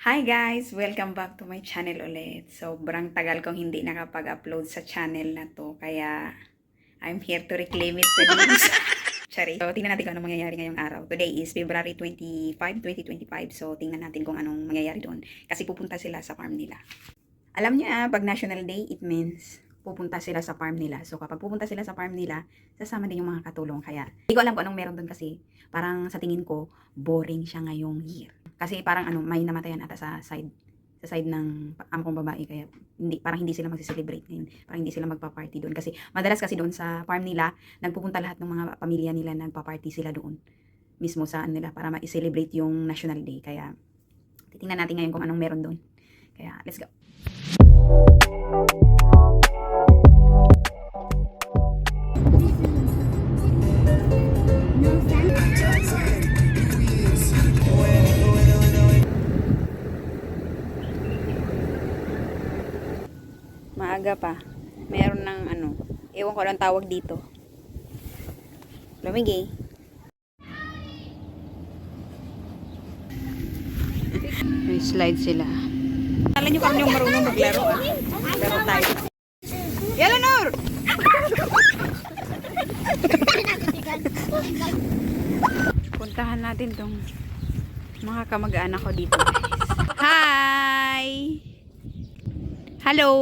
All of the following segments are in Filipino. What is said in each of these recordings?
Hi guys! Welcome back to my channel ulit. Sobrang tagal kong hindi nakapag-upload sa channel na to. Kaya, I'm here to reclaim it today. Sorry. So, tingnan natin kung anong mangyayari ngayong araw. Today is February 25, 2025. So, tingnan natin kung anong mangyayari doon. Kasi pupunta sila sa farm nila. Alam niyo pag National Day, it means pupunta sila sa farm nila. So, kapag pupunta sila sa farm nila, sasama din yung mga katulong. Kaya, hindi ko alam kung anong meron doon kasi parang sa tingin ko, boring siya ngayong year. Kasi parang may namatayan ata sa side ng amo kong babae, kaya parang hindi sila magse-celebrate ngayon, parang hindi sila magpa-party doon kasi madalas kasi doon sa farm nila nagpupunta lahat ng mga pamilya nila, nagpa-party sila doon mismo sa nila para ma-celebrate yung National Day. Kaya titingnan natin ngayon kung anong meron doon. Kaya let's go. Maaga pa. Meron ng ewan ko lang tawag dito. Lamig eh. May slide sila. Alam nyo kung yung marunong maglaro Laro tayo. Eleanor! Puntahan natin tong mga kamag-anak ko dito. Hi! Hello!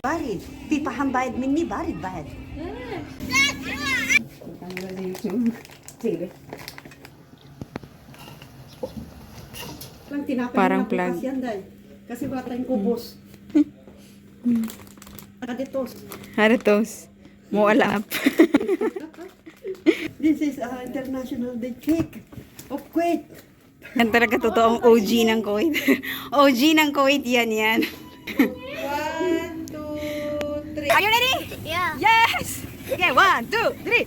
بارد في فحم بارد مني بارد بعد Parang plug. Kasi wala tayong kubos. Nakaditos. Haratos. Mo alap. This is International Day Cake of Kuwait. Yan talaga totoong OG ng Kuwait. OG ng Kuwait yan. 1, 2, 3. Are you ready? Yeah. Yes! Okay, 1, 2, 3.